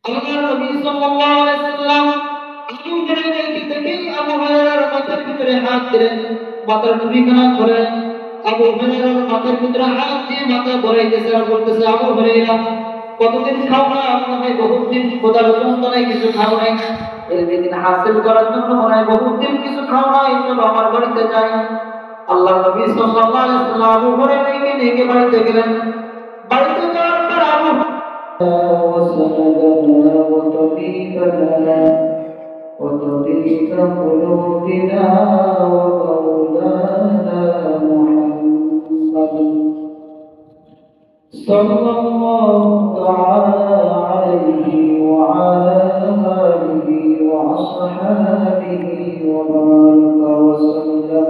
আল্লাহর নবী সাল্লাল্লাহু আলাইহি সাল্লাম আবু হুরায়রাকে দেখে আবু হুরায়রার মাথার ভিতরে হাত দিলেন, মাথার টুপিখানা ধরে আবু হুরায়রার মাথার ভিতরে হাত দিয়ে মাথা ভরাইতেছে আর বলতেছে, আবু হুরায়রা কতদিন খাও না? মনে হয় বহুত দিন খোদার যন্ত্রণায় কিছু খাও নাই, এর দিন হাসিল করার জন্য মনে হয় বহুত দিন কিছু খাও নাই, চলো আমার বাড়িতে যাই। আল্লাহর নবী সাল্লাল্লাহু আলাইহি সাল্লাম আবু হুরায়রাকে নিয়ে বাড়িতে গেলেন। বাড়িতে যাওয়ার পর আবু وسندنا وطبيبنا وطبيب قلوبنا ومولانا محمد صلى الله تعالى عليه وعلى آله وأصحابه وبارك وسلم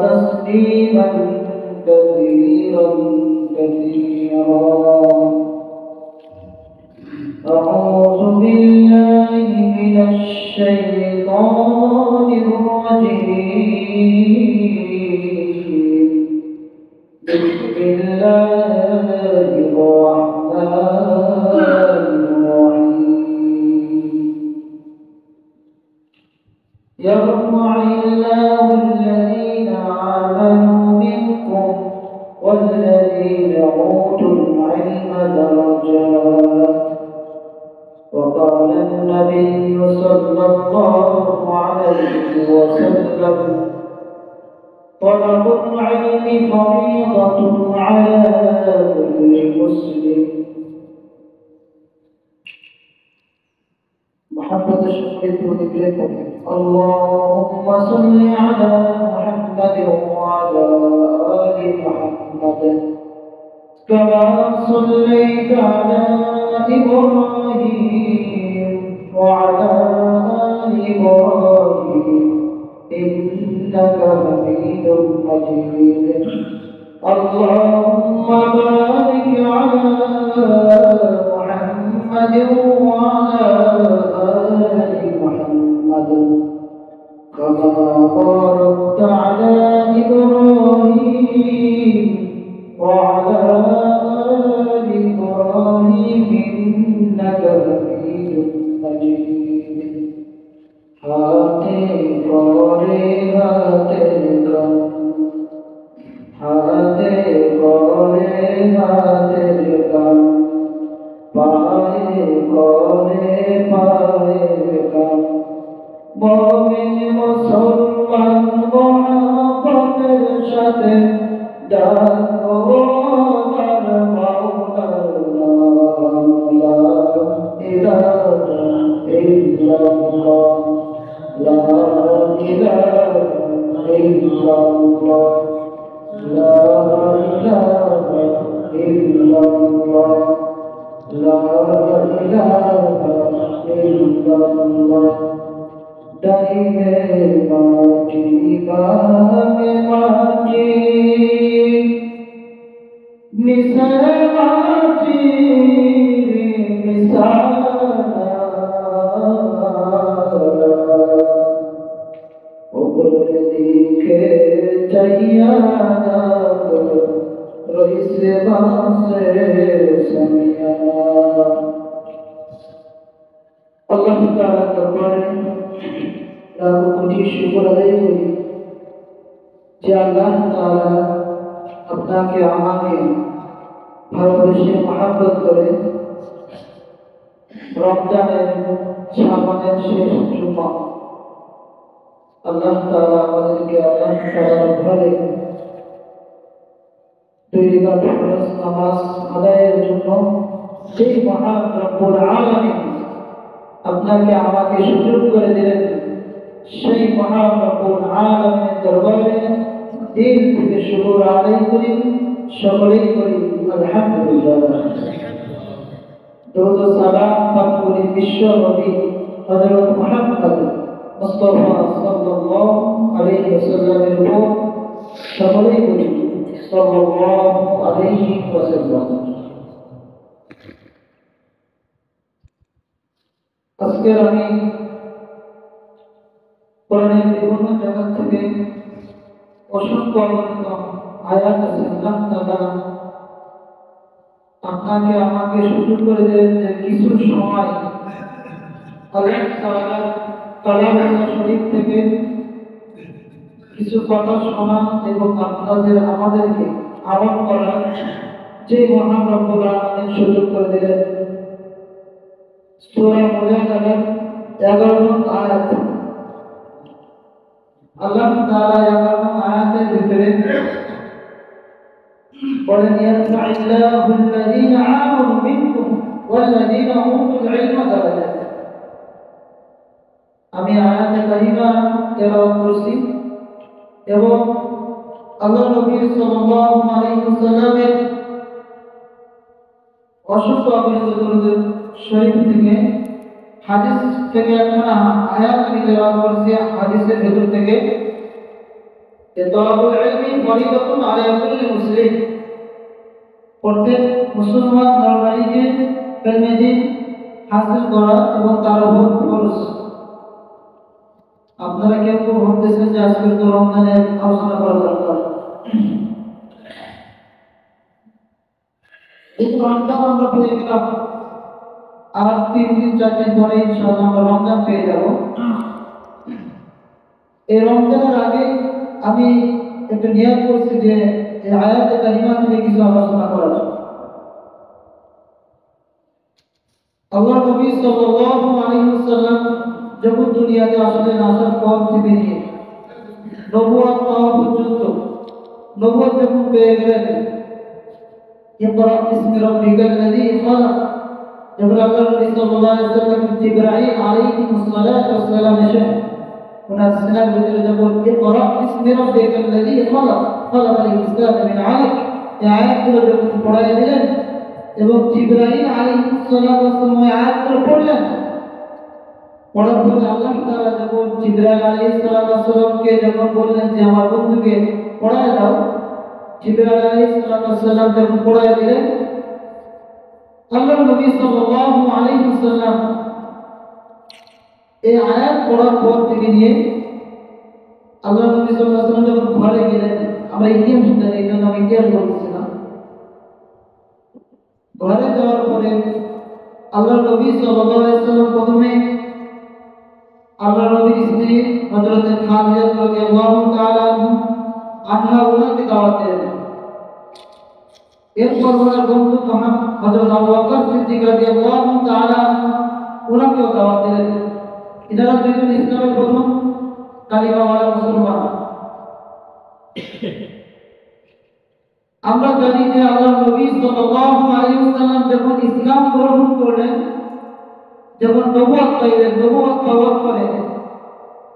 تسليما كثيرا كثيرا. أعوذ بالله من الشيطان الرجيم. بسم الله الرحمن الرحيم. يرفع الله الذين آمنوا منكم والذين أوتوا العلم درجات. وقال النبي صلى الله عليه وسلم طلب العلم فريضة على كل مسلم. محمد الشريف ذكركم. اللهم صل على محمد وعلى آل محمد كما صليت على إبراهيم وعلى آل إبراهيم إنك حميد مجيد. اللهم بارك على محمد وعلى آل محمد كما باركت على إبراهيم وعلى آل إبراهيم إنك حميد مجيد. হাতে করে হাতের কাম, পায়ে করে পায়ের কাম। মুমিন মুসলমান মুহাব্বতের সাথে ডাকো আমার মাওলা, লা ইলাহা ইল্লাল্লাহ, লা ইলাহা ইল্লাল্লাহ, লা ইলাহা ইল্লাল্লাহ, লা ইলাহা ইল্লাল্লাহ। ডাইনে মাটি বামে মাটি, নিচে মাটি নিশানা, উপরে দিকে চাইয়া রইছে বাঁশের সামিয়ানা। আল্লাহ তাআলার দরবারে লাখো কোটি শুকর আদায় করি যে আল্লাহ তাআলা আপনাকে আমাকে ভালোবেসে মহব্বত করে রমজানের শাবানের শেষ জুমা আল্লাহ তাআলা আমাদেরকে আল্লাহ তাআলার ঘরে 2 রাকাত ফরজ নামাজ আদায়ের জন্য সেই মহান রব্বুল আলামিন আপনাকে আমাকে সুযোগ করে দিলেন। সেই মহান রব্বুল আলামিনের দরবারে দিল থেকে শুকর আদায় করি, সকলেই করি আলহামদুলিল্লাহ। দরুদ ও সালাম পাঠ করি বিশ্ব নবী হযরত মুহাম্মদ মুস্তাফা সাল্লাল্লাহু আলাইহি ওয়াসাল্লামের উপর, সকলেই করি সাল্লাল্লাহু আলাইহি ওয়াসাল্লাম। আজকে আমি কোরআনের বিভিন্ন জায়গা থেকে অসংখ্য অগণিত আয়াত আছে আল্লাহ তাআলা আপনাকে আমাকে সুযোগ করে দেন যে কিছু সময় আল্লাহ তাআলার কালামুল্লাহ শরীফ থেকে কিছু কথা শোনা এবং আপনাদের আমাদেরকে আমল করার যে মহান রব্বুল আলামিন সুযোগ করে দিলেন। সূরা মুজাদালার 11 নং আয়াত। আল্লাহ তাআলা 11 নং আয়াতের ভিতরে বলেন, ইয়ারফা'িল্লাহু আল্লাযীনা আমানু মিনকুম ওয়াল্লাযীনা উতুল ইলমা দারাজাত। আমি আয়াতে কারিমা তেলাওয়াত করছি এবং আল্লাহ নবী সাল্লাল্লাহু আলাইহি ওয়াসাল্লামের অসংখ্য অগণিত দরুদ শরীফ থেকে হাদিস থেকে একটা আয়াত আমি তেলাওয়াত করছি। হাদিসের ভেতর থেকে যে তলাবুল ইলমি ফরিদাতুন আলা কুল্লি মুসলিম, প্রত্যেক মুসলমান নরনারীকে ইলমে দ্বীন হাসিল করা এবং তার উপর ফরজ। আপনারা কেউ কেউ ভাবতেছেন যে আজকের তো রমজানের আলোচনা করা দরকার। এই রমজান আমরা পেয়ে গেলাম, আর 3 দিন 4 দিন পরে ইনশাআল্লাহ আমরা রমজান পেয়ে যাব। এই রমজানের আগে আমি একটা নিয়ত করছি যে এই আয়াতে কারিমা থেকে কিছু আলোচনা করার। আল্লাহ নবী সাল্লাল্লাহু আলাইহি ওয়াসাল্লাম যখন দুনিয়াতে আসলেন, আসার পর থেকে নিয়ে নবুয়ত পাওয়া পর্যন্ত, নবুয়ত যখন পেয়ে গেলেন, ইকরা বিসমি রাব্বিকাল্লাযী খালাক, যখন আল্লাহ নবী সাল্লাল্লাহু আলাইহি ওয়াসাল্লাম জিবরাইল আলাইহিস সালাতু ওয়াস সালাম এসে ওনার সিনার ভিতরে যখন ইকরা বিসমি রাব্বিকাল্লাযী খালাক খালাকাল ইনসানা মিন আলাক এই আয়াতগুলো যখন পড়ায় দিলেন এবং জিবরাইল আলাইহিস সালাতু ওয়াস সালাম এই আয়াতগুলো পড়লেন, পড়ার পরে আল্লাহ তাআলা যখন জিবরাইল আলাইহিস সালাতু ওয়াস সালামকে যখন বললেন যে আমার বন্ধুকে পড়ায় দাও, জিবরাইল আলাইহিস সালাতু ওয়াস সালাম যখন পড়ায় দিলেন, আল্লাহ নবী সাল্লাল্লাহু আলাইহি ওয়াসাল্লাম এই আয়াত পড়ার পর থেকে নিয়ে আল্লাহ নবী সাল্লাল্লাহু আলাইহি ওয়াসাল্লাম যখন ঘরে গেলেন, আমরা ইতিহাস জানি, এই জন্য আমি ইতিহাস বলছি না। ঘরে যাওয়ার পরে আল্লাহ নবী সাল্লাল্লাহু আলাইহি ওয়াসাল্লাম প্রথমে আল্লাহ নবীর স্ত্রী হযরত খাদিজা রাদিয়াল্লাহু তাআলা আনহা ওনাকে দাওয়াত দিলেন। এরপর ওনার বন্ধু হযরত আবু বকর সিদ্দিক রাদিয়াল্লাহু তাআলা ওনাকেও দাওয়াত দিলেন। এনারা দুইজন ইসলামের প্রথম কালিমাওয়ালা মুসলমান। আমরা জানি যে আল্লাহ নবী সাল্লাল্লাহু আলাইহি ওয়াসাল্লাম যখন ইসলাম গ্রহণ করলেন, যখন নবুয়ত পাইলেন, নবুয়ত পাওয়ার পরে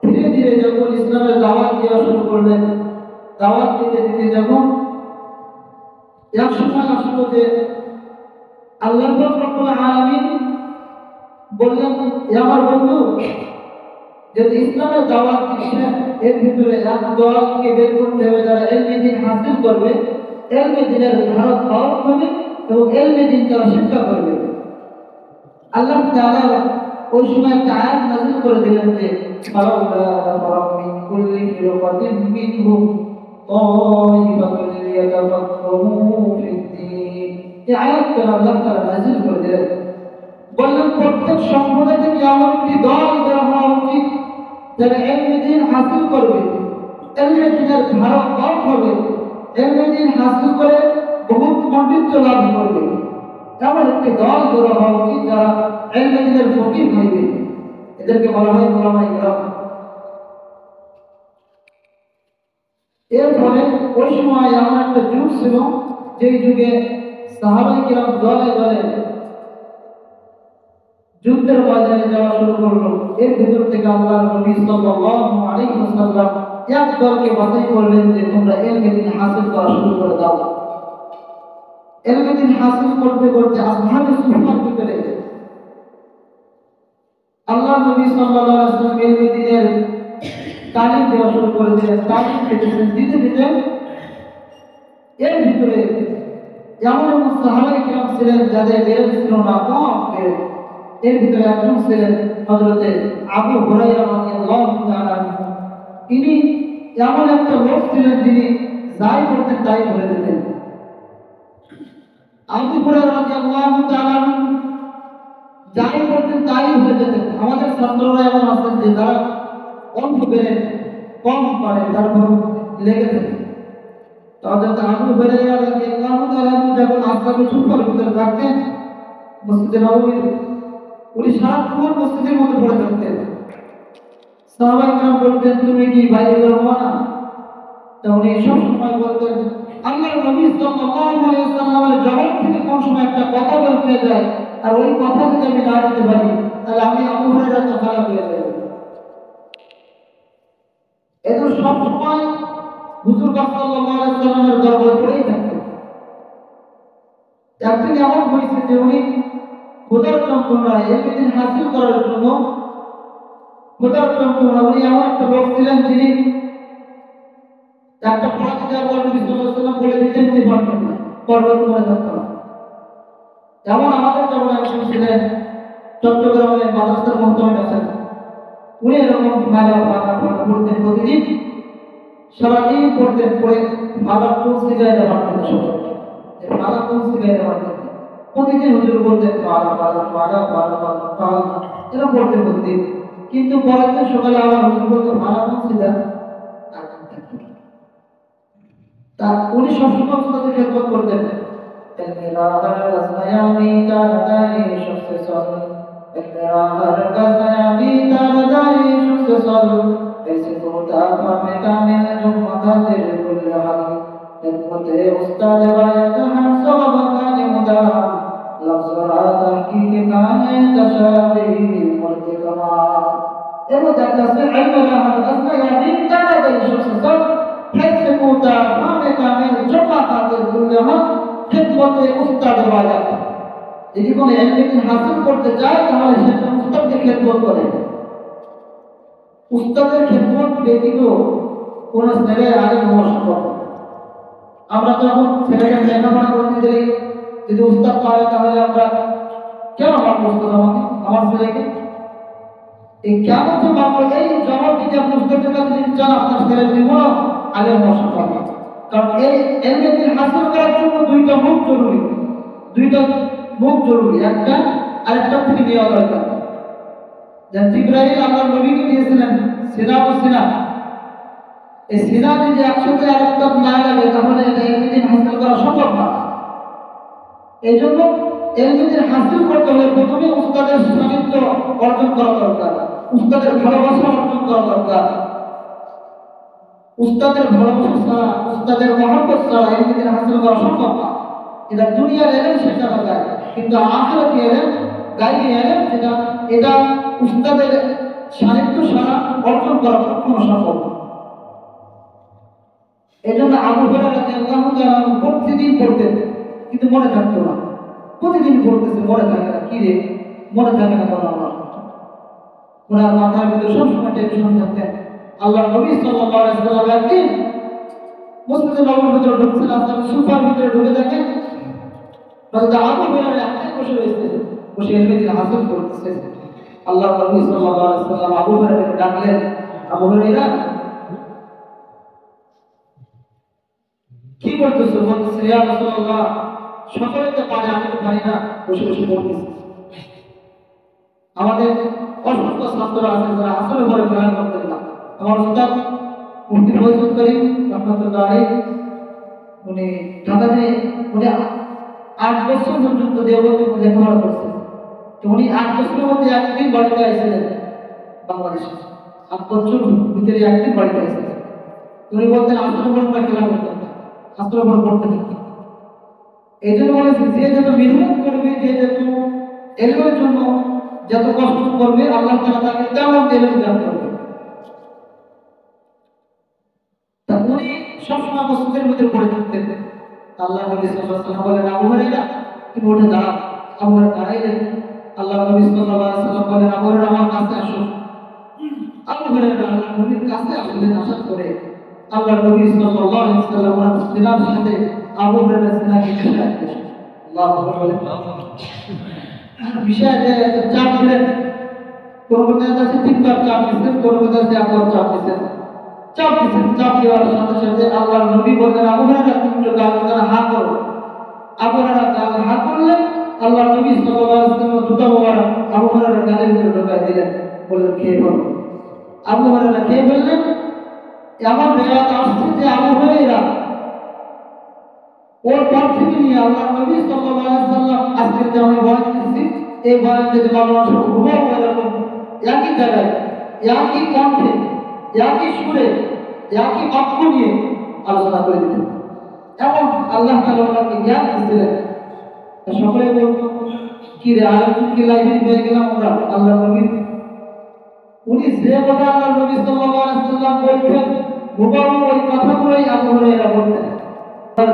ধীরে ধীরে যখন ইসলামের দাওয়াত দেওয়া শুরু করলেন, দাওয়াত দিতে দিতে যখন এক সময় আসলো যে আল্লাহ রাব্বুল আলামিন বললেন, আমার বন্ধু যদি ইসলামের দাওয়াত দিচ্ছে, এর ভিতরে এক দলকে বের করতে হবে যারা ইলমে দ্বীন হাসিল করবে, ইলমে দ্বীনের ধারক বাহক হবে এবং ইলমে দ্বীন তারা শিক্ষা করবে। আল্লাহ তাআলা ওই সময় একটা আয়াত নাযিল করে দিলেন যে ফালাউলা ফারামিন কুল্লি ফিরকাতিন মিনহুম তাইফাতুন লিয়াতাফাক্কাহু ফিদ্দীন। এই আয়াতটা আল্লাহ তাআলা নাযিল করে দিলেন, বললেন প্রত্যেক সম্প্রদায় থেকে এমন একটি দল বের হওয়া উচিত যারা ইলমে দ্বীন হাসিল করবে, ইলমে দ্বীনের ধারক বাহক হবে, ইলমে দ্বীন হাসিল করে বহুত পাণ্ডিত্য লাভ করবে। এমন একটি দল বের হওয়া উচিত যারা ইলমে দ্বীনের ফকিহ হইবে, এদেরকে বলা হয় উলামায়ে কেরাম। এরপরে ওই সময় এমন একটা যুগ ছিল যেই যুগে সাহাবায়ে কেরাম দলে দলে যুদ্ধের ময়দানে যাওয়া শুরু করলো। এর ভিতর থেকে আল্লাহর নবী সাল্লাল্লাহু আলাইহি ওয়াসাল্লাম এক দলকে বাছাই করলেন যে তোমরা ইলমে দ্বীন হাসিল করা শুরু করে দাও। ইলমে দ্বীন হাসিল করতে করতে আসহাবে সুফার ভিতরে আল্লাহ নবী সাল্লাল্লাহু আলাইহি ওয়াসাল্লাম ইলমে দ্বীনের তালিম দেওয়া শুরু করে দিলেন। তালিম দিতে দিতে এর ভিতরে এমন এমন সাহাবায়ে কেরাম ছিলেন যাদের বেরেল ছিল না, কম বেরেল। এর ভিতরে একজন ছিলেন হযরত আবু হুরায়রা রাদিয়াল্লাহু তাআলা। তিনি এমন একটা লোক ছিলেন যিনি যাই করতেন তাই বলে দিতেন। আবু হুরায়রা রাদিয়াল্লাহু তাআলা যাই করতেন তাই হয়ে যেতেন। আমাদের ছাত্ররা এমন আছেন যে যারা অল্প পেরে কম পারে তারপর লেগে থাকে। হযরত আবু হুরায়রা রাদিয়াল্লাহু তাআলা যখন আসহাবে সুফার ভিতরে থাকতেন মসজিদে নববীর, উনি সারাক্ষণ মসজিদের মধ্যে পড়ে থাকতেন। সাহাবায়ে কেরাম বলতেন, তুমি কি বাইরে বের হও না? তো উনি সব সময় বলতেন, আল্লাহর নবী সাল্লাল্লাহু আলাইহি ওয়াসাল্লামের জবান থেকে কোন সময় একটা কথা বের হয়ে যায়, আর ওই কথা যদি আমি না নিতে পারি তাহলে আমি আবু হুরায়রা খারাপ হয়ে যাব। এজন্য সব সময় হুজুর সাল্লাল্লাহু আলাইহি ওয়াসাল্লামের দরবারে পড়েই থাকতেন। একদিন এমন হয়েছে যে উনি খোদার যন্ত্রণায় এমনি হাসিল করার জন্য খোদার যন্ত্রণা, উনি এমন একটা লোক ছিলেন যিনি একটা পড়াতে যাওয়ার পর নবী সাল্লাল্লাহু আলাইহি ওয়াসাল্লাম বলে দিতেন উনি পারবেন না, পর্বত মনে থাকতো না। যেমন আমাদের যেমন একজন ছিলেন চট্টগ্রামে মাদ্রাসার মোহতামিম আছেন, উনি এরকম ভালো পাকা পড়তেন প্রতিদিন, সারাদিন পড়তেন, পড়ে ভালো পৌঁছে গাইতে পারতেন না, সবাই ভালো পৌঁছে গাইতে পারতেন না। প্রতিদিন হুজুর বলতেন ভালো ভালো ভালো ভালো ভালো ভালো এরকম পড়তেন প্রতিদিন। কিন্তু পরের দিন সকালে আবার হুজুর বলতেন ভালো পৌঁছে দেন। তা উনি সবসময় উস্তাদের খেদমত করতেন। যদি কোনো এলম হাসিল করতে চায় তাহলে সে উস্তাদকে খেদমত করে। উস্তাদের খেদমত ব্যতীত কোন ছেলে আলেম হওয়া সম্ভব না। আমরা যখন ছেলেকে লেখাপড়া করতে যাই, যদি উস্তাদ পায় তাহলে আমরা কেন মানব উস্তাদ আমাকে, আমার ছেলেকে? এই কেমন যে মানব, এই জবাব যদি আপনি উস্তাদের কাছে দিতে চান আপনার ছেলের জীবনও আলেম হওয়া সম্ভব না। কারণ এই এলম হাসিল করার জন্য দুইটা মুখ জরুরি, দুইটা মুখ জরুরি, একটা আরেকটা থেকে নেওয়া দরকার। যেমন জিবরাইল আল্লাহর নবীকে দিয়েছিলেন সিনা ও সিনা, এই সিনা যদি একসাথে আরেকটা না লাগে তাহলে এটা এলম হাসিল করা সম্ভব না। এই জন্য এলম হাসিল করতে হলে প্রথমে উস্তাদের সান্নিধ্য অর্জন করা দরকার, উস্তাদের ভালোবাসা অর্জন করা দরকার। উস্তাদের ভালোবাসা ছাড়া, উস্তাদের মহব্বত ছাড়া এলম হাসিল করা সম্ভব না। এটা দুনিয়ার এলেম শেখানো যায়, কিন্তু আখিরাতি এলেম, গায়বী এলেম যেটা, এটা উস্তাদের সান্নিধ্য ছাড়া অর্জন করা কখনো সম্ভব না। এই জন্য আবু হুরায়রা রাদিয়াল্লাহু তাআলা প্রতিদিন পড়তেন, কিন্তু মনে থাকতো না। প্রতিদিন পড়তেছে, মনে থাকে না। কি রে মনে থাকে না কেন? আমার ওনার মাথার ভিতরে সবসময় টেনশন থাকতেন। আল্লাহ নবী সাল্লাল্লাহু আলাইহি ওয়াসাল্লাম একদিন মসজিদে নববীর ভিতরে ঢুকছেন, আসলে সুফার ভিতরে ঢুকে দেখেন হযরত আবু হুরায়রা একদিন বসে রয়েছে, বসে এলম হাসিল করতেছে। আল্লাহ নবী সাল্লাল্লাহু আলাইহি ওয়াসাল্লাম আবু হুরায়রাকে ডাকলেন, আবু হুরায়রা কি করতেছো? বলতেছে, ইয়া রাসূলুল্লাহ, সকলে তো পারে, আমি তো পারি না, বসে বসে পড়তেছি। আমাদের অসংখ্য ছাত্ররা আছে যারা আসলে পরে বয়ান করতেন না। আমার উস্তাদ মুফতি ফয়জুল করিম রাহমাতুল্লাহ আলাইহি, উনি ঢাকাতে উনি 8 বছর পর্যন্ত দেওবন্দে লেখাপড়া করছেন। তো উনি 8 বছরের মধ্যে একদিন বাড়িতে আসছিলেন বাংলাদেশে, 8 বছর ভিতরে একদিন বাড়িতে আসছিলেন। উনি বলতেন আসলে পরে আমরা খেলা করতাম না, আসলে পরে পড়তে থাকতাম। এই জন্য বলেছি, যে যত মেহনত করবে, যে যত এলমের জন্য যত কষ্ট করবে, আল্লাহ তাআলা তাকে তেমন এলম দান করবে। তা উনি সবসময় মসজিদের ভিতরে পড়ে থাকতেন। আল্লাহ নবী সাল্লাল্লাহু আলাইহি ওয়াসাল্লাম বলেন, আবু হুরায়রা তুমি উঠে দাঁড়াও। আবু হুরায়রা দাঁড়াইলেন। আল্লাহ নবী সাল্লাল্লাহু আলাইহি ওয়াসাল্লাম বলেন, আবু হুরায়রা আমার কাছে আসো। আবু হুরায়রা আল্লাহ নবীর কাছে আসলেন। আসার পরে আল্লাহ নবী সাল্লাল্লাহু আলাইহি ওয়াসাল্লাম ওনার সিনার সাথে আবু হুরায়রা সিনাকে মিশিয়ে দিলেন। আল্লাহু আকবার। বিষয় যে চাপ দিলেন, কোরবানের কাছে তিনবার চাপ দিচ্ছেন, কোরবানের কাছে একবার চাপ দিচ্ছেন, চাপ দিচ্ছেন। চাপ দেওয়ার সাথে সাথে আল্লাহর নবী বলেন, আবু হুরায়রা তুমি একটু গাল দ্বারা হা করো। আবু হুরায়রা গাল হা করলেন, আল্লাহ নবী সাল্লাল্লাহু আলাইহি ওয়াসাল্লাম জুতা মোবারক আবু হুরায়রার গালের ভিতরে ঢোকায় দিলেন, বললেন খেয়ে ফেলো। আবু হুরায়রা খেয়ে ফেললেন। এমন রেওয়ায়াত আসছে যে আবু হুরায়রা ওর পর থেকে নিয়ে আল্লাহ নবী সাল্লাল্লাহু আলাইহি ওয়াসাল্লাম আজকে যে আমি বয়ান দিচ্ছি, এই বয়ান যদি বাংলা সব হুবহু এরকম একই জায়গায়, একই কণ্ঠে, একই সুরে, একই বাক্য নিয়ে আলোচনা করে দিতেন। এমন আল্লাহ তাআলা ওনাকে জ্ঞান দিয়েছিলেন। সকলে বলতো কি রে আলোচনা কি লাইব্রেরি হয়ে গেলাম আমরা আল্লাহ নবী। উনি যে কথা আল্লাহ নবী সাল্লাল্লাহু আলাইহি ওয়াসাল্লাম বলতেন, হুবহু ওই কথাগুলোই আবু হুরায়রা বলতেন।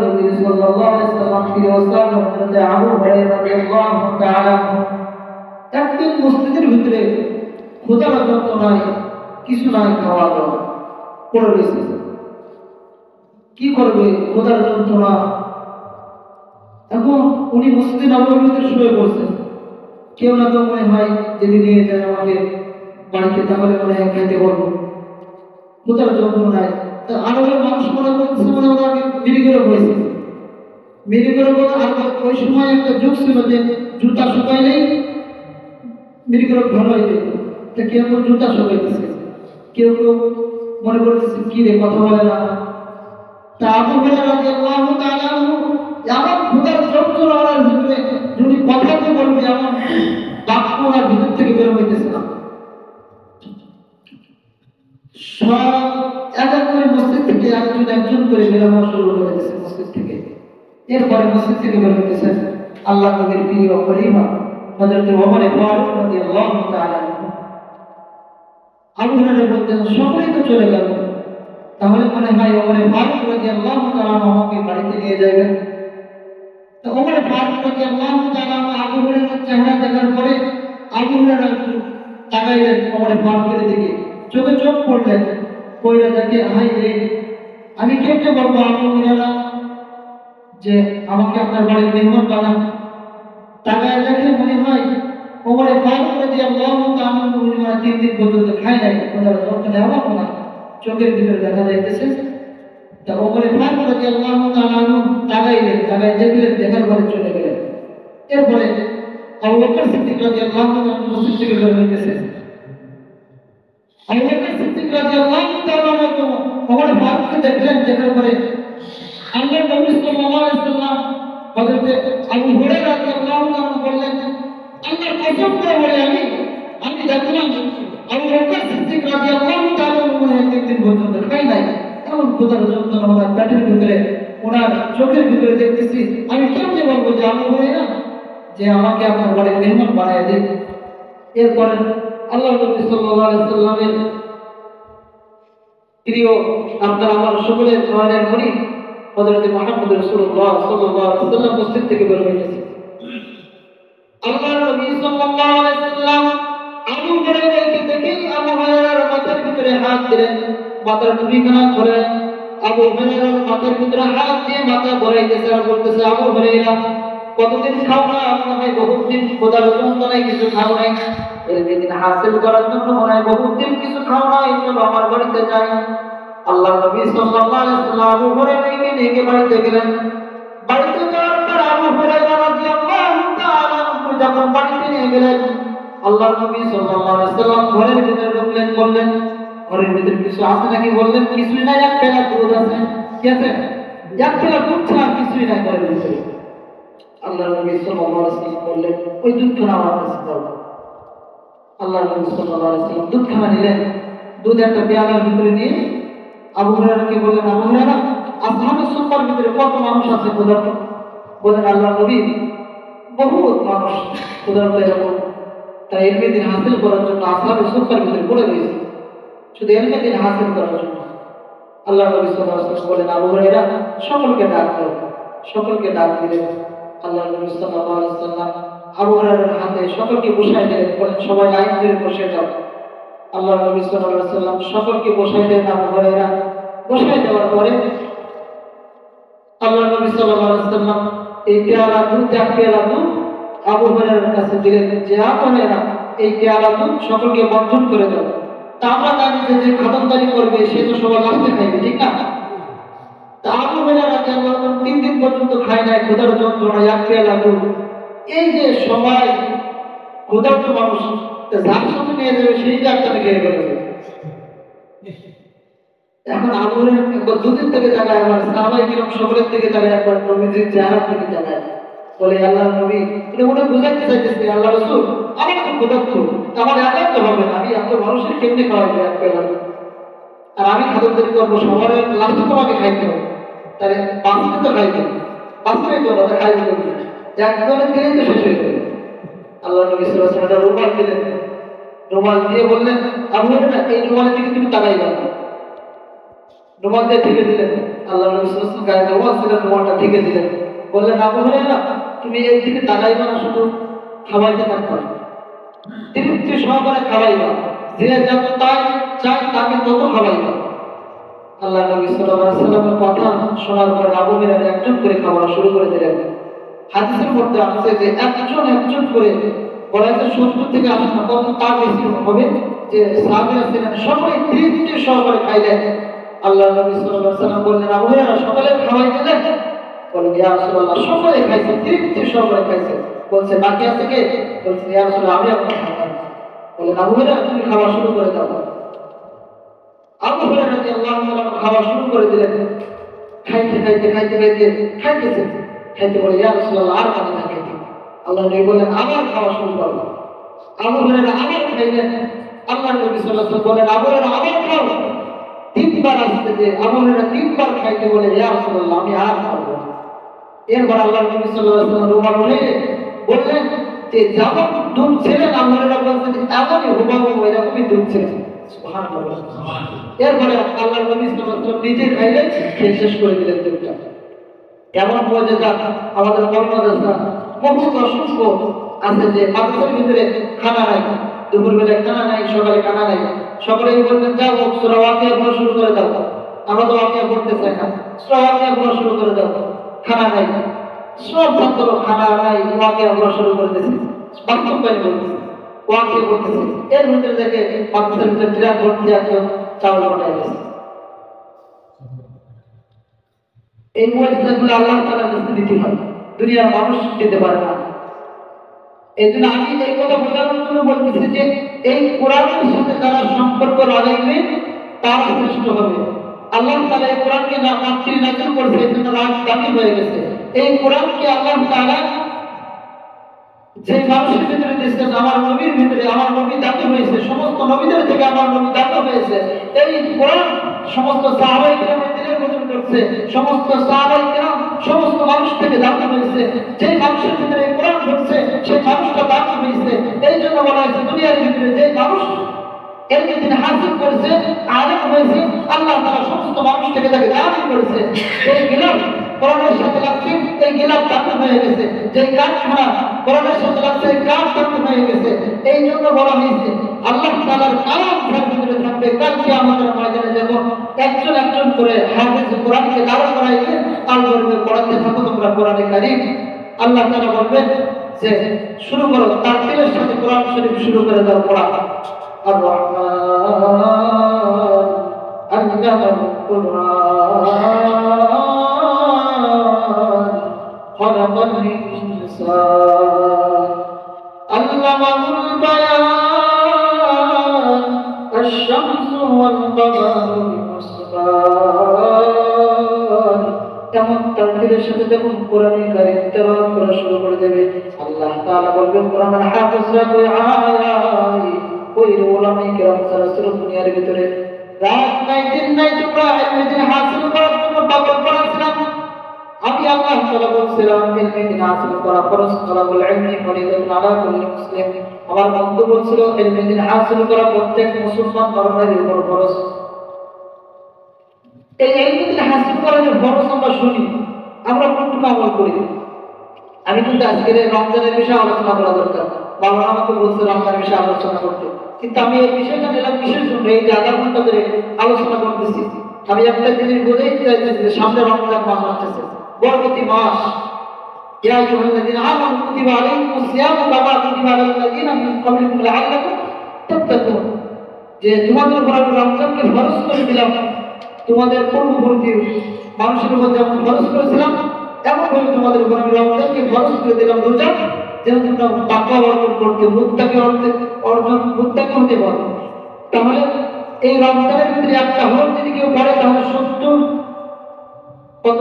নবী সাল্লাল্লাহু আলাইহি ওয়াসাল্লাম প্রিয় সাহাবা হযরত আবু হুরায়রা রাদিয়াল্লাহু তাআলা একদিন মসজিদের ভিতরে ক্ষুধার যন্ত্রণায় কিছু নাই, খাওয়া দাওয়া পড়ে রয়েছে। কি করবে, ক্ষুধার যন্ত্রণা। এখন উনি মসজিদে নববীর ভিতরে শুয়ে পড়ছেন। কেউ না কেউ মনে হয় যদি নিয়ে যায় আমাকে বাড়িতে, তাহলে মনে হয় খাইতে বলবো। ক্ষুধার যন্ত্রণায় আরবের মানুষ মনে করছে মনে ওনাকে মিরিগেরও হয়েছে। মিরিগেরও আর ওই সময় একটা যুগ ছিল যে জুতা শুকাইলেই মিরিগেরও ভালো হয়ে যেত। তা কেউ কেউ জুতা শুকাইতেছে, কেউ কেউ মনে করতেছে কি রে কথা বলে না। তা আবু হুরায়রা রাদিয়াল্লাহু তাআলা এমন ক্ষুধার যন্ত্রণার ভিতরে যদি কথা তো বলবে, এমন বাক্য ওনার ভিতর থেকে বের হইতেছে না। সব এক এক করে মসজিদ থেকে একজন একজন করে বেরোনো শুরু করে দিয়েছে মসজিদ থেকে। এরপরে মসজিদ থেকে বের হইতেছেন আল্লাহ নবীর প্রিয় খলিফা হযরত ওমর ফারুক রাদিয়াল্লাহু তাআলা। আবু হুরায়রা বলতেন সকলেই তো চলে গেল, তাহলে মনে হয় ওমর ফারুক রাদিয়াল্লাহু তাআলা আমাকে বাড়িতে নিয়ে যাবেন। তো ওমর ফারুক রাদিয়াল্লাহু তাআলা আবু হুরায়রার চেহারা দেখার পরে আবু হুরায়রা তাকাইলেন ওমর ফারুকের দিকে, চোখে চোখ পড়লেন, পড়ে দেখে হাই রে, আমি কেমনে বলবো আবু হুরায়রা যে আমাকে আপনার বাড়ির মেহমান বানান। তাকায় দেখে মনে হয় ওমর ফারুক রাদিয়াল্লাহু তাআলা 3 দিন পর্যন্ত খায় নাই, ওনার যন্ত্রণা এমন না চোখের ভিতরে দেখা যাইতেছে। তা ওমর ফারুক রাদিয়াল্লাহু তাআলা তাকাইলেন, তাকায় দেখলেন, দেখার পরে চলে গেলেন। এরপরে আবু বকর সিদ্দিক রাদিয়াল্লাহু তাআলা মসজিদ থেকে বের হইতেছে। আবু বকর সিদ্দিক রাদিয়াল্লাহু তাআলা ওমর ফারুককে দেখলেন, দেখার পরে আল্লাহর নবী সাল্লাল্লাহু আলাইহি ওয়াসাল্লাম হযরত আবু হুরায়রা রাদিয়াল্লাহু তাআলা বললেন, আল্লাহর কসম করে বলে আমি দেখলাম আবু বকর সিদ্দিক রাদিয়াল্লাহু তাআলা মনে 3 দিন পর্যন্ত খাই নাই। এমন ক্ষুধার যন্ত্রণা ওনার পেটের ভিতরে, ওনার চোখের ভিতরে দেখতেছি। আমি কেমনে বলবো যে আবু হুরায়রা যে আমাকে আপনার বাড়ির মেহমান বানায় দেন। এরপরে আল্লাহর নবী সাল্লাল্লাহু আলাইহি ওয়াসাল্লামের প্রিয় আপনার আমার সকলের প্রাণের মুরিদ হযরত মুহাম্মদ রাসূলুল্লাহ সাল্লাল্লাহু আলাইহি ওয়াসাল্লাম মসজিদ থেকে বের হয়েছে। আল্লাহর নবী সাল্লাল্লাহু আলাইহি ওয়াসাল্লাম আবু হুরায়রাকে দেখে আবু হুরায়রার মাথার ভিতরে হাত দিলেন, মাথার টুপিখানা ধরে আবু হুরায়রার মাথার ভিতরে হাত দিয়ে মাথা ঘোরাইতেছে আর বলতেছে, আবু হুরায়রা কতদিন খাও না? মনে হয় বহুত দিন ক্ষুধার যন্ত্রণায় কিছু খাও নাই, এর দিন হাসিল করার জন্য মনে হয় বহুত দিন কিছু খাও নাই, চলো আমার বাড়িতে যাই। আল্লাহ নবী সাল্লাল্লাহু আলাইহি ওয়াসাল্লাম আবু হুরায়রাকে নিয়ে বাড়িতে গেলেন। বাড়িতে যাওয়ার পর আবু হুরায়রা রাদিয়াল্লাহু তাআলা যখন বাড়িতে নিয়ে গেলেন, আল্লাহ নবী সাল্লাল্লাহু আলাইহি ওয়াসাল্লাম ঘরের ভিতরে ঢুকলেন, বললেন ঘরের ভিতরে কিছু আছে নাকি? বললেন কিছুই নাই, এক পেলা দুধ আছে। কি আছে? এক পেলা দুধ ছাড়া কিছুই নাই ঘরের ভিতরে। আল্লাহ নবী সাল্লাল্লাহু আলাইহি ওয়াসাল্লাম বললেন ওই দুধখানা আমার কাছে দাও। আল্লাহ নবী সাল্লাল্লাহু আলাইহি ওয়াসাল্লাম দুধখানা নিলেন, দুধ একটা পেয়ালার ভিতরে নিয়ে আবু হুরায়রাকে বললেন, আবু হুরায়রা আসহাবুস সুফার ভিতরে কত মানুষ আছে ক্ষুধার্ত? বলেন আল্লাহ নবী বহুত মানুষ ক্ষুধার্ত এরকম, তাই এলমে দিন হাসিল করার জন্য আসহাবুস সুফার ভিতরে পড়ে রয়েছে, শুধু এলমে দিন হাসিল করার জন্য। আল্লাহ নবী সাল্লাল্লাহু আলাইহি ওয়াসাল্লাম বলেন আবু হুরায়রা সকলকে ডাক দাও। সকলকে ডাক দিলেন। আল্লাহ নবী সাল্লাল্লাহু আলাইহি ওয়াসাল্লাম আবু হুরায়রার হাতে সকলকে বসায় দিলেন, বলেন সবাই লাইন ধরে বসে যাও। আল্লাহ নবী সাল্লাল্লাহু আলাইহি ওয়াসাল্লাম সকলকে বসায় দেন। আবু হুরায়রা বসায় দেওয়ার পরে আল্লাহ নবী সাল্লাল্লাহু আলাইহি ওয়াসাল্লাম এই পেয়ালা দুধ, এক পেয়ালা দুধ আবু হুরায়রার কাছে দিলেন যে আবু হুরায়রা এই পেয়ালা দুধ সকলকে বন্টন করে দাও। তা আমরা জানি যে খাদমদারি করবে সে তো সবার লাস্টে খাইবে, ঠিক না? আবু হুরায়রা রাদিয়াল্লাহু আনহু 3 দিন পর্যন্ত খায় নাই, ক্ষুধার যন্ত্রণা, এক পেয়ালা দুধ। এই যে সবাই ক্ষুধার্ত মানুষ, যার সাথে নিয়ে যাবে সেই ডাক্তারে খেয়ে ফেলবে। এখন আবু হুরায়রা একবার দুদিন থেকে তাকায়, আমার সাহাবায়ে কিরাম সকলের থেকে তাকায়, একবার নবীজির চেহারার দিকে তাকায়, বলে আল্লাহর নবী, এটা মনে বুঝাইতে চাইতেছে আল্লাহ রাসূল আমার খুব ক্ষুধার্ত, আমার একাই তো হবে না, আমি এত মানুষের কেমনে খাওয়াবো এক পেয়ালা দুধ? আর আমি খাদ্যদারি করবো, সবার লাস্টে তোমাকে খাইতে হবে, তাহলে বাঁচতে তো খাইতে হবে, বাঁচতেই তো ওরা খাইতে হবে, একজনের দিলেই তো শেষ হয়ে যাবে। আল্লাহ নবী সাল্লাল্লাহু আলাইহি ওয়াসাল্লাম রুমাল দিলেন, রুমাল দিয়ে বললেন আবু হুরায়রা এই রুমালের দিকে তুমি তাকাইবা না। রুমাল দিয়ে ঢেকে দিলেন, আল্লাহ নবী সাল্লাল্লাহু আলাইহি ওয়াসাল্লাম গায়ে রুমাল ছিলেন, রুমালটা ঢেকে দিলেন, বললেন আবু হুরায়রা তুমি এই দিকে তাকাইবা না, শুধু খাওয়াইতে থাকবা, তৃপ্তি সহকারে খাওয়াইবা, যে যত তাই চাই তাকে তত খাওয়াইবা। আল্লাহ নবী সাল্লাল্লাহু আলাইহি ওয়াসাল্লামের কথা শোনার পর আবু হুরায়রা একজন করে খাওয়া শুরু করে দিলেন। হাদিসের মধ্যে আছে যে একজন একজন করে বলা যায় 70 থেকে 80 না কত তার বেশি হবে, যে সাহাবীরা ছিলেন সকলে তৃপ্তি সহকারে খাইলেন। আল্লাহ নবী সাল্লাল্লাহু আলাইহি ওয়াসাল্লাম বললেন আবু হুরায়রা সকলে খাওয়াই দিলেন? বলেন ইয়া রাসূলুল্লাহ সকলে খাইছে, তৃপ্তি সহকারে খাইছে। বলছে বাকি আছে কে? বলছে ইয়া রাসূলুল্লাহ আমি আপনার খাওয়াই। বলেন আবু হুরায়রা তুমি খাওয়া শুরু করে দাও। আবু হুরায়রা রাদিয়াল্লাহু আনহু খাওয়া শুরু করে দিলেন, খাইতে খাইতে খাইতে খাইতে খাইতেছে, খাইতে বলে ইয়া রাসূলুল্লাহ আর পানি না খাইতে। আল্লাহ নবী বললেন আবার খাওয়া শুরু করো। আবু হুরায়রা আবার খাইলেন। আল্লাহ নবী সাল্লাল্লাহু আলাইহি ওয়াসাল্লাম বলেন আবু হুরায়রা আবার খাও। তিনবার আসতে যে আবু হুরায়রা তিনবার খাইতে বলে ইয়া রাসূলুল্লাহ আমি আর খাবো না। এরপর আল্লাহ নবী সাল্লাল্লাহু আলাইহি ওয়াসাল্লাম রুমাল উঠে বললেন যে যেমন দুধ ছিলেন আবু হুরায়রা বলছেন এমনই হুবহু এরকমই দুধ ছিলেন। সুবহানাল্লাহ। এরপরে আল্লাহ নবী সাল্লাল্লাহু আলাইহি ওয়াসাল্লাম নিজে খাইলেন, খেয়ে শেষ করে দিলেন দুধটা। এমন মর্যাদা আমাদের কর্মদাতা বহুত অসংখ্য আছে যে মানুষের ভিতরে খানা নাই, দুপুরবেলায় খানা নাই, সকালে খানা নাই, সকলেই বলবেন যাও সূরা ওয়াকিয়া পড়া শুরু করে দাও, আমরা তো ওয়াকিয়া পড়তে চাই না, সূরা ওয়াকিয়া পড়া শুরু করে দাও, খানা নাই, সব ছাত্র খানা নাই, ওয়াকিয়া পড়া শুরু করে দিয়েছে, বাস্তব পাই বলতেছে ওয়াকিয়া পড়তেছে, এর ভিতরে দেখে মানুষের ভিতরে বিরাট ভর্তি একজন চাউল পাঠাই গেছে। এই মুআজিজাগুলো আল্লাহ তাআলার কাছে দিতে হয়, দুনিয়ার মানুষ দিতে পারে না। এই জন্য আমি এই কথা বোঝানোর জন্য বলতেছি যে এই কোরআনের সাথে যারা সম্পর্ক লাগাইবে তারা শ্রেষ্ঠ হবে। আল্লাহ তাআলা এই কোরআনকে না মাতৃ নাযিল করেছে, এই জন্য রাত দামি হয়ে গেছে। এই কোরআনকে আল্লাহ তাআলা যে মানুষের ভিতরে দিয়েছেন, আমার নবীর ভিতরে, আমার নবী দাতা হয়েছে, সমস্ত নবীদের থেকে আমার নবী দাতা হয়েছে। এই কোরআন সমস্ত সাহাবায়ে কেরামের দিলের ভিতরে ঢুকছে, সমস্ত সাহাবায়ে কেরাম সমস্ত মানুষ থেকে দাতা হয়েছে। যে মানুষের ভিতরে এই কোরআন ঢুকছে সেই মানুষটা দাতা হয়েছে। এই জন্য বলা হয়েছে দুনিয়ার ভিতরে যে মানুষ এর ভিতরে হাসিল করেছে, আলেম হয়েছে, আল্লাহ তাআলা সমস্ত মানুষ থেকে তাকে দাতা করেছে। এই গিলাফ কোরআনের সাথে লাগছে, এই গিলাফ দাতা হয়ে গেছে। যে কাঠখানা কোরআনের সাথে লাগছে, এই কাঠ দাতা হয়ে গেছে। এই জন্য বলা হয়েছে আল্লাহ তাআলার কালাম যার ভিতরে থাকবে, কাল কিয়ামতের ময়দানে যখন একজন একজন করে হাফেজ কোরআনকে দাঁড় করাইবে আর বলবে পড়াতে থাকো তোমরা কোরআনে কারীম। আল্লাহ তাআলা বলবেন যে শুরু করো, তার দিলের সাথে কোরআন শরীফ শুরু করে দাও পড়া। আর রহমান আল্লামাল কুরআন খালাকাল ইনসান আল্লামাহুল বায়ান আশ-শামসু ওয়াল কামারু বিহুসবান। এমন তারতিলের সাথে যখন কোরআনে কারীম তেলাওয়াত করা শুরু করে দেবে, আল্লাহ তাআলা বলবেন কোরআনের হাফেজরা কই আয়, ওই উলামায়ে কেরাম যারা ছিল দুনিয়ার ভিতরে রাত নাই দিন নাই তোমরা ইলম হাসিল করার জন্য পাগল করেছিলাম। আমি আল্লাহ তাআলা বলছিলাম ইলম হাসিল করা ফরজ, তালাবুল ইলমি ফরিদাতুন আলা কুল্লি মুসলিম। আমার বন্ধু বলছিল ইলম হাসিল করা প্রত্যেক মুসলমান ধর্মের উপর ফরজ। এই ইলম হাসিল করা যে ফরজ আমরা শুনি, আমরা কোনটুকু আমল করি? আমি কিন্তু আজকের রমজানের বিষয়ে আলোচনা করা দরকার, বাবা আমাকে বলছে রমজানের বিষয়ে আলোচনা করতে, কিন্তু আমি এই বিষয়টা নিলাম কিসের জন্য? এই যে আধা ঘন্টা ধরে আলোচনা করতেছি, আমি একটা জিনিস বোঝাইতে চাইতেছি যে সামনে রমজান মাস আসতেছে, বরকতি মাস। ইয়া আইয়ুহাল্লাযীনা আমানু কুতিবা আলাইকুমুস সিয়ামু কামা কুতিবা আলাল লাযীনা মিন ক্বাবলিকুম লাআল্লাকুম তাত্তাকুন। যে তোমাদের উপর রমজানকে ফরজ করে দিলাম তোমাদের পূর্ববর্তী মানুষের উপর যেমন খরচ করেছিলাম এমন ভাবে তোমাদের উপর আমি রমজানকে খরচ করে দিলাম রোজা, যেন তোমরা তাকওয়া অর্জন করতে মুত্তাকি হতে পারো। তাহলে এই রমজানের ভিতরে একটা হরফ যদি কেউ পড়ে তাহলে 70 কত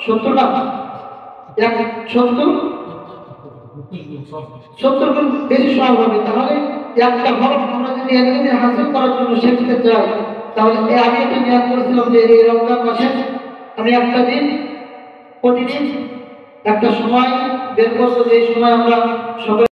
70 না 70 গুণ বেশি সওয়াব হবে। তাহলে একটা হরফ আমরা যদি একদিনে হাসিল করার জন্য শিখতে চাই, তাহলে আমি একটা নিয়ত করেছিলাম যে এই রমজান মাসে আমি একটা দিন প্রতিদিন একটা সময় বের করবো, যে সময় আমরা সকলে